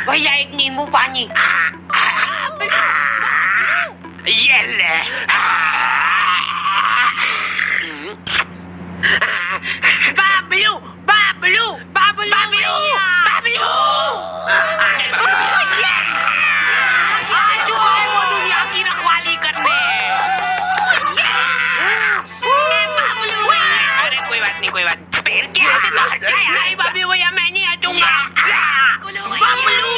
भैया एक नींबू पानी। ये ले। बाबलू बाबलू बाबलू बाबलू बाबलू आज आए वो दुनिया की रखवाली करने। बाबलू अरे कोई बात नहीं कोई बात। पैर के ऐसे तो हट जाए। नहीं बाबी भैया मैं नहीं हटूंगा। बाबलू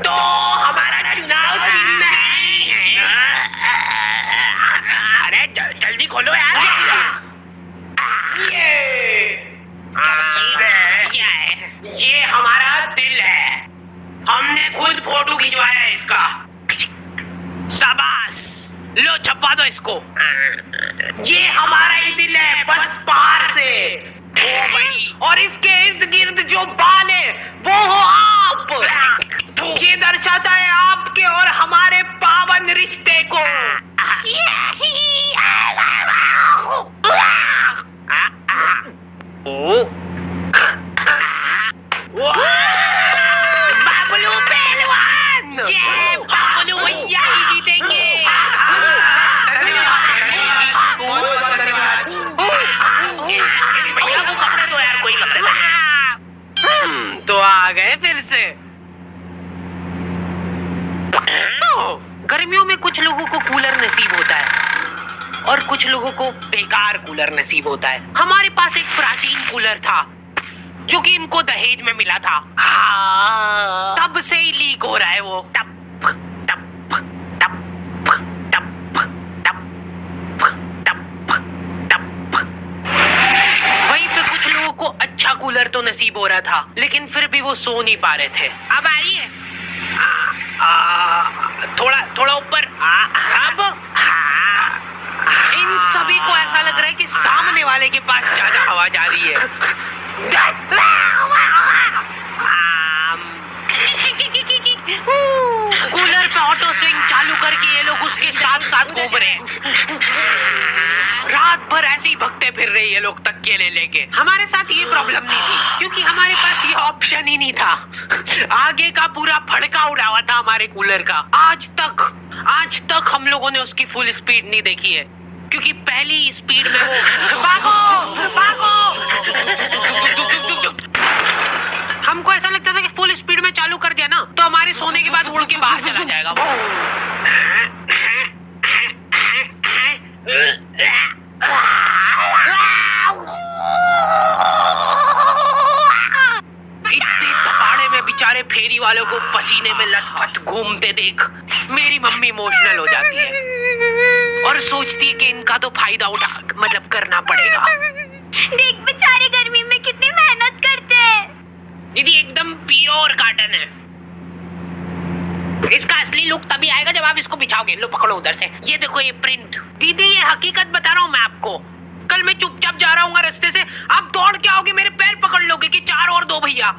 तो हमारा चुनाव चिन्ह है। अरे जल्दी खोलो यार। ये हमारा दिल है। हमने खुद फोटो खिंचवाया है इसका। शाबाश लो छपवा दो इसको। ये हमारा ही दिल है बस बाहर से। ओ भाई और इसके इर्द गिर्द जो बाल है वो हो आप। ये दर्शाता है आपके और हमारे पावन रिश्ते को। बाबलू पहलवान। ये बाबलू भैया ही जीतेंगे। तो आ गए फिर से। गर्मियों में कुछ लोगों को कूलर नसीब होता है और कुछ लोगों को बेकार कूलर नसीब होता है। हमारे पास एक प्राचीन कूलर था जो कि इनको दहेज में मिला था। तब से ही लीक हो रहा है वो। टप टप टप टप टप टप टप। वहीं पे कुछ लोगों को अच्छा कूलर तो नसीब हो रहा था लेकिन फिर भी वो सो नहीं पा रहे थे। अब आ रही है थोड़ा थोड़ा ऊपर। अब इन सभी को ऐसा लग रहा है कि सामने वाले के पास ज्यादा हवा जा रही है। कूलर पे ऑटो स्विंग चालू करके ये लोग उसके साथ साथ घूम रहे हैं। रात भर ऐसे ही भगते फिर रहे ये लोग तकिए ले लेके। हमारे साथ ये प्रॉब्लम नहीं थी क्योंकि हमारे पास ये ऑप्शन ही नहीं था। आगे का पूरा फड़का उड़ा हुआ था हमारे कूलर का। आज तक हम लोगों ने उसकी फुल स्पीड नहीं देखी है क्योंकि पहली स्पीड में वो भागो भागो। हमको ऐसा लगता था कि फुल स्पीड में चालू कर दिया ना तो हमारे सोने के बाद उड़ के बाहर चला जाएगा वो। इतने तपाड़े में बेचारे फेरी वालों को पसीने में लथपथ घूमते देख मेरी मम्मी इमोशनल हो जाती है और सोचती है कि इनका तो फायदा करना पड़ेगा। देख बेचारे गर्मी में कितनी मेहनत करते हैं। दीदी एकदम प्योर कॉटन है। इसका असली लुक तभी आएगा जब आप इसको बिछाओगे। लो पकड़ो उधर से। ये देखो ये प्रिंट। दीदी ये हकीकत बता रहा हूँ मैं आपको। कल मैं चुपचाप जा रहा हूँ रास्ते से, आप दौड़ के आओगे मेरे पैर पकड़ लोगे कि 4 और 2 भैया,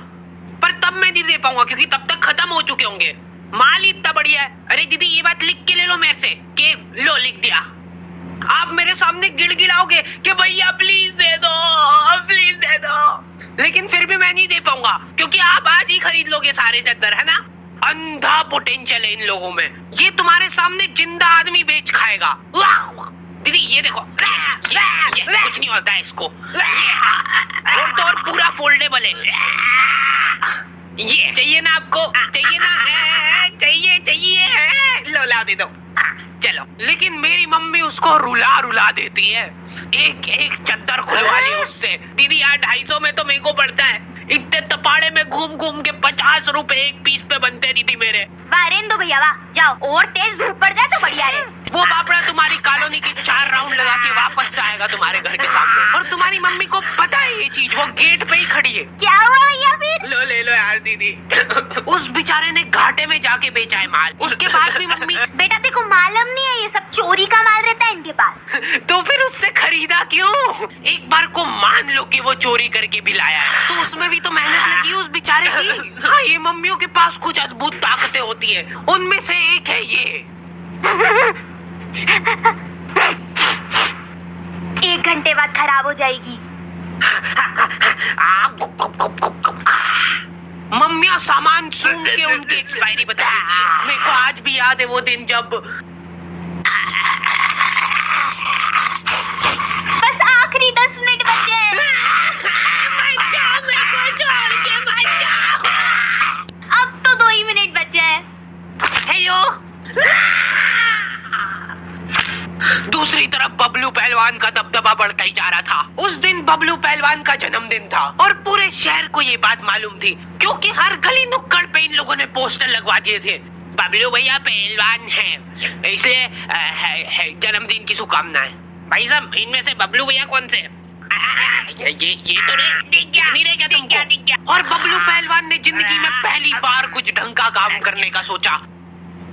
पर तब मैं नहीं दे पाऊंगा क्योंकि तब तक खत्म हो चुके होंगे। माल ही इतना बढ़िया है। अरे दीदी ये बात लिख के ले लो मेरे से कि लो लिख दिया। आप मेरे सामने गिड़गिड़ाओगे कि भैया प्लीज दे दो प्लीज दे दो, लेकिन फिर भी मैं नहीं दे पाऊंगा क्योंकि आप आज ही खरीद लोगे सारे चद्दर, है ना। अंधा पोटेंशियल है इन लोगों में। ये तुम्हारे सामने जिंदा आदमी बेच खाएगा। दीदी ये देखो ये कुछ नहीं होता है इसको। और तो और पूरा फोल्डेबल है। ये चाहिए ना आपको? चाहिए ना? चाहिए लो ला दे दो। चलो। लेकिन मेरी मम्मी उसको रुला रुला देती है। एक चद्दर खुलवा ली उससे। दीदी यार 250 में तो मेरे को पड़ता है। इतने तपाड़े में घूम घूम के 50 रुपए एक पीस पे बनते दीदी मेरे। वाह दो भैया वाह, जाओ और तेज धूप पड़ जाए तो बढ़िया है। वो बापड़ा तुम्हारी कॉलोनी की 4 राउंड लगा के वापस से आएगा तुम्हारे घर के सामने। और तुम्हारी मम्मी को पता है ये चीज, वो गेट पे ही खड़ी है। क्या हुआ भैया फिर? लो ले लो यार दीदी। उस बेचारे ने घाटे में जाके बेचा है माल। उसके बाद भी मम्मी बेटा तेरे को मालूम नहीं है ये सब चोरी का माल रहता है इनके पास। तो फिर उससे खरीदा क्यों? एक बार को मान लो कि वो चोरी करके भी लाया है, तो उसमें भी तो मेहनत लगी उस बेचारे की। हाँ, ये मम्मियों के पास कुछ अद्भुत ताकतें होती है, उनमें से एक है ये। 1 घंटे बाद खराब हो जाएगी। मम्मियाँ सामान सूंघ के उनकी एक्सपायरी बता देती है। मेरे को आज भी याद है वो दिन जब बस आखिरी 10 मिनट बचे हैं। अब तो 2 ही मिनट बचे हैं। हेलो। दूसरी तरफ बबलू पहलवान का दबदबा बढ़ता ही जा रहा था। उस दिन बबलू पहलवान का जन्मदिन था और पूरे शहर को ये बात मालूम थी, क्योंकि हर गली नुक्कड़ पे इन लोगों ने पोस्टर लगवा दिए थे। बबलू भैया पहलवान हैं, इसलिए जन्मदिन की शुभकामनाएं। भाई साहब, इनमें से बबलू भैया कौन से? ये तो नहीं रहे क्या तुमको? और बबलू पहलवान ने जिंदगी में पहली बार कुछ ढंग का काम करने का सोचा।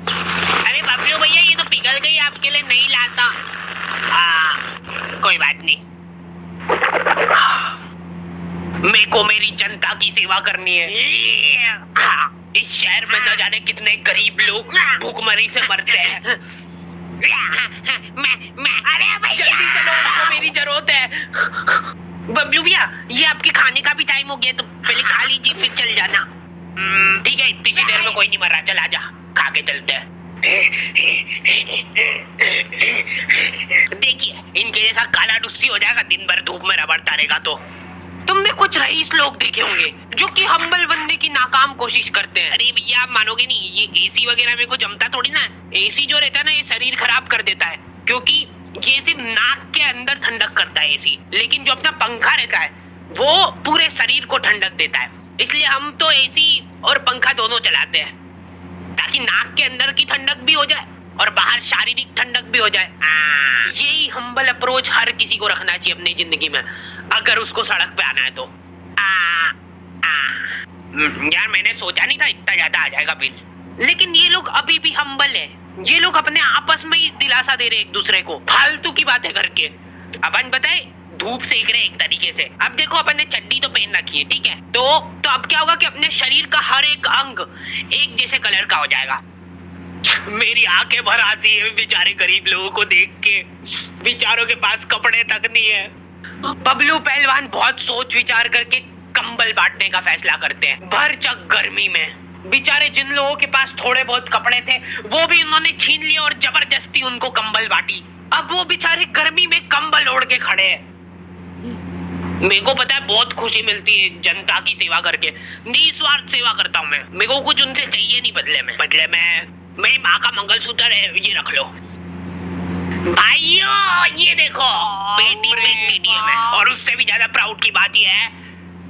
अरे बबलू भैया, ये तो पिघल गई, आपके लिए नहीं लाता। कोई बात नहीं, मेरे को मेरी जनता की सेवा करनी है। इस शहर में न जाने कितने गरीब लोग भूखमरी से मरते हैं। अरे भैया, जल्दी चलो, उनको मेरी जरूरत है। बबलू भैया, ये आपके खाने का भी टाइम हो गया, तो पहले खा लीजिए फिर चल जाना। ठीक है, इतनी सी देर में कोई नहीं मर रहा, चल आजा, खा के चलते हैं। देखिए, इनके जैसा काला डुस्सी हो जाएगा, दिन भर धूप में रबड़ता रहेगा। तो तुमने कुछ रईस लोग देखे होंगे जो कि हम्बल बनने की नाकाम कोशिश करते हैं। अरे भैया, आप मानोगे नहीं, ये एसी वगैरह में को जमता थोड़ी ना। एसी जो रहता है ना, ये शरीर खराब कर देता है, क्योंकि ये सिर्फ नाक के अंदर ठंडक करता है एसी, लेकिन जो अपना पंखा रहता है वो पूरे शरीर को ठंडक देता है। इसलिए हम तो एसी और पंखा दोनों चलाते हैं, ताकि नाक के अंदर की ठंडक भी हो जाए और बाहर शारीरिक ठंडक भी हो जाए। यही हम्बल अप्रोच हर किसी को रखना चाहिए अपनी जिंदगी में, अगर उसको सड़क पे आना है तो। यार, मैंने सोचा नहीं था इतना ज्यादा आ जाएगा बिल, लेकिन ये लोग अभी भी हम्बल है। ये लोग अपने आपस में ही दिलासा दे रहे एक दूसरे को, फालतू की बातें करके। अपन बताए, धूप सेक रहे एक तरीके से। अब देखो, अपन ने चड्डी तो पहन रखी है, ठीक है, तो अब क्या होगा कि अपने शरीर का हर एक अंग एक जैसे कलर का हो जाएगा। मेरी आंखें भर आती है बेचारे गरीब लोगों को देख के, बेचारों के पास कपड़े तक नहीं है। बबलू पहलवान बहुत सोच विचार करके कंबल बांटने का फैसला करते हैं। भरचक गर्मी में बेचारे जिन लोगों के पास थोड़े बहुत कपड़े थे, वो भी उन्होंने छीन लिए और जबरदस्ती उनको कंबल बांटी। अब वो बेचारे गर्मी में कंबल ओढ़ के खड़े हैं। मेरे को पता है, बहुत खुशी मिलती है जनता की सेवा करके, निस्वार्थ सेवा करता हूँ मैं। मेरे को कुछ उनसे चाहिए नहीं बदले में मेरी माँ का मंगलसूत्र है, ये रख लो। भाइयों, ये देखो, बेटी पे KTM है, और उससे भी ज्यादा प्राउड की बात यह है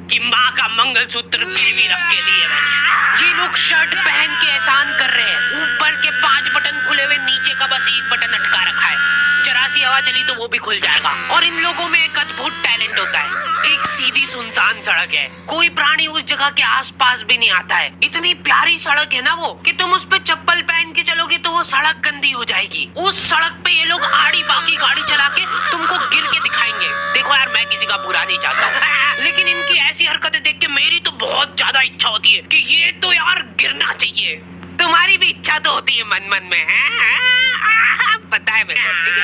कि माँ का मंगलसूत्र गिरवी रख के दिए मैंने। ये लोग शर्ट पहन के एहसान कर रहे हैं, ऊपर के 5 बटन खुले हुए, नीचे का बस 1 बटन अटका रखा है। जरा सी हवा चली तो वो भी खुल जाएगा। और इन लोगों में एक अद्भुत टैलेंट होता है। एक सीधी सुनसान सड़क है, कोई प्राणी उस जगह के आसपास भी नहीं आता है। इतनी प्यारी सड़क है ना वो, कि तुम उस पे चप्पल पहन के चलोगे तो वो सड़क गंदी हो जाएगी। उस सड़क पे ये लोग आड़ी बाकी गाड़ी चला के तुमको गिर के दिखाएंगे। देखो यार, मैं किसी का बुरा नहीं चाहता, लेकिन इनकी ऐसी हरकतें देख के मेरी तो बहुत ज्यादा इच्छा होती है कि ये तो यार गिरना चाहिए। तुम्हारी भी इच्छा तो होती है मन मन में, है? पता है मेरे को, ठीक है?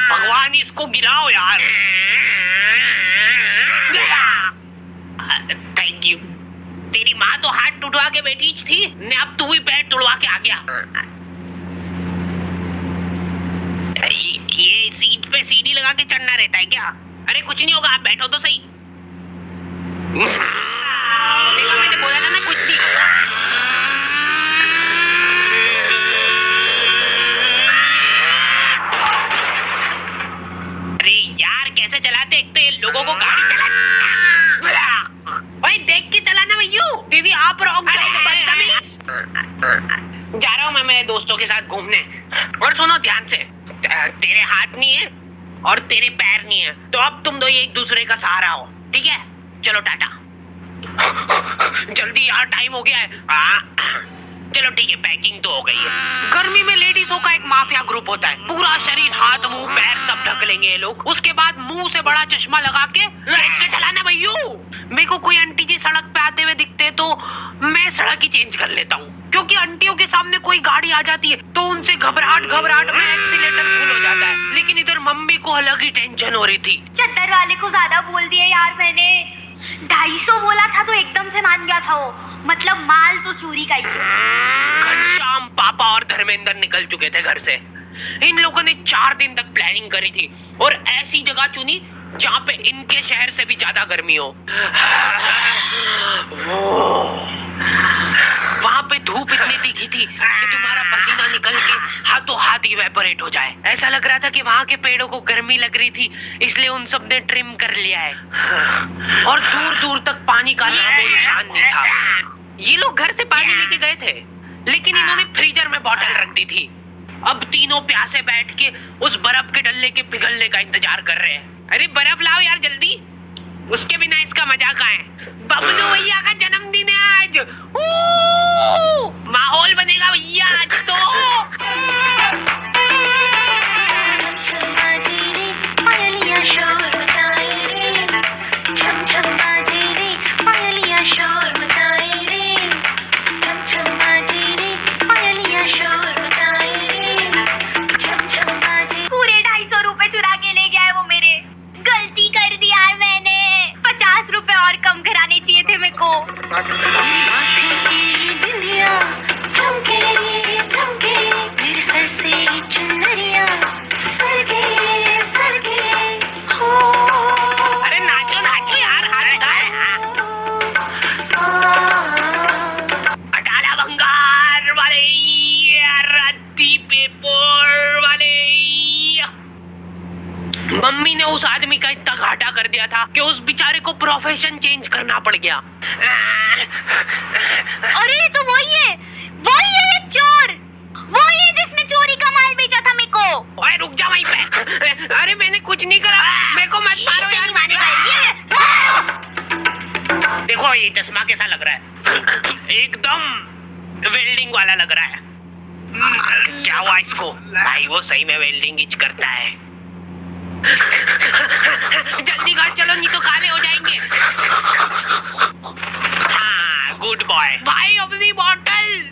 भगवान इसको गिराओ यार। Thank you. तेरी माँ तो हाथ टूटवा के बैठी थी ने, अब तू भी पैर तुड़वा के आ गया। ये सीट पे सीढ़ी लगा के चढ़ना रहता है क्या? अरे कुछ नहीं होगा, आप बैठो तो सही। देखा, मैंने बोला था ना, कुछ नहीं। अरे यार, कैसे चलाते? एक तो ये लोगों को गाड़ी चलाना, देख के चलाना भैया। दीदी आप रहो, जा रहा हूँ मैं मेरे दोस्तों के साथ घूमने। और सुनो ध्यान से, तेरे हाथ नहीं है और तेरे पैर नहीं है, तो अब तुम दो एक दूसरे का सहारा हो, ठीक है? चलो टाटा। जल्दी यार, टाइम हो गया है। चलो ठीक है, पैकिंग तो हो गई है। गर्मी में लेडीजों का एक माफिया ग्रुप होता है, पूरा शरीर, हाथ, मुंह, पैर सब ढक लेंगे ये लोग। उसके बाद मुंह से बड़ा चश्मा लगा के बैठ के चलाना भैयू। मेरे को कोई आंटी जी सड़क पे आते हुए दिखते तो मैं सड़क ही चेंज कर लेता हूँ, क्योंकि आंटियों के सामने कोई गाड़ी आ जाती है तो उनसे घबराहट में एक्सीलेटर फुल हो जाता है। लेकिन इधर मम्मी को अलग ही टेंशन हो रही थी। चद्दर वाले को ज्यादा बोल दिया यार मैंने। 250 बोला था तो एकदम से मान गया था वो। मतलब माल तो चोरी का ही है। घनश्याम, पापा और धर्मेंद्र निकल चुके थे घर से। इन लोगों ने 4 दिन तक प्लानिंग करी थी और ऐसी जगह चुनी जहाँ पे इनके शहर से भी ज्यादा गर्मी हो। वहाँ पे धूप इतनी तीखी थी कि तुम्हारा पसीना निकल के हाथों हाथ इवेपोरेट हो जाए। ऐसा लग रहा था कि वहाँ के पेड़ों को गर्मी लग रही थी, इसलिए उन सब ने ट्रिम कर लिया है। और दूर दूर तक पानी का नामो निशान नहीं था। ये लोग घर से पानी लेके गए थे, लेकिन इन्होंने फ्रीजर में बॉटल रख दी थी। अब तीनों प्यासे बैठ के उस बर्फ के डल्ले के पिघलने का इंतजार कर रहे हैं। अरे बर्फ लाओ यार जल्दी, उसके बिना इसका मजा कहाँ है। बबलू भैया का जन्मदिन है आज, माहौल बनेगा भैया आज तो। पूरे 250 रुपए चुरा के ले गया है वो मेरे। गलती कर दी यार मैंने। 50 रुपए और कम कराने चाहिए थे मेरे को। अरे नाचो नाचो यार, अटाला भंगार वाले, रद्दी पेपर वाले। मम्मी ने उस आदमी का इतना घाटा कर दिया था कि उस बेचारे को प्रोफेशन चेंज करना पड़ गया। अरे तो वही है ये चोर, वही है जिसने चोरी का माल बेचा था मेरे को। ओए रुक जा वहीं पे। अरे मैंने कुछ नहीं करा, मेरे को मत मारो यार। नहीं मानेगा ये। देखो ये चश्मा कैसा लग रहा है, एकदम वेल्डिंग वाला लग रहा है। क्या हुआ इसको? भाई वो सही में वेल्डिंग ही करता है। जल्दी घर चलो नहीं तो काले हो जाएंगे। हाँ गुड बॉय। भाई अपनी बॉटल।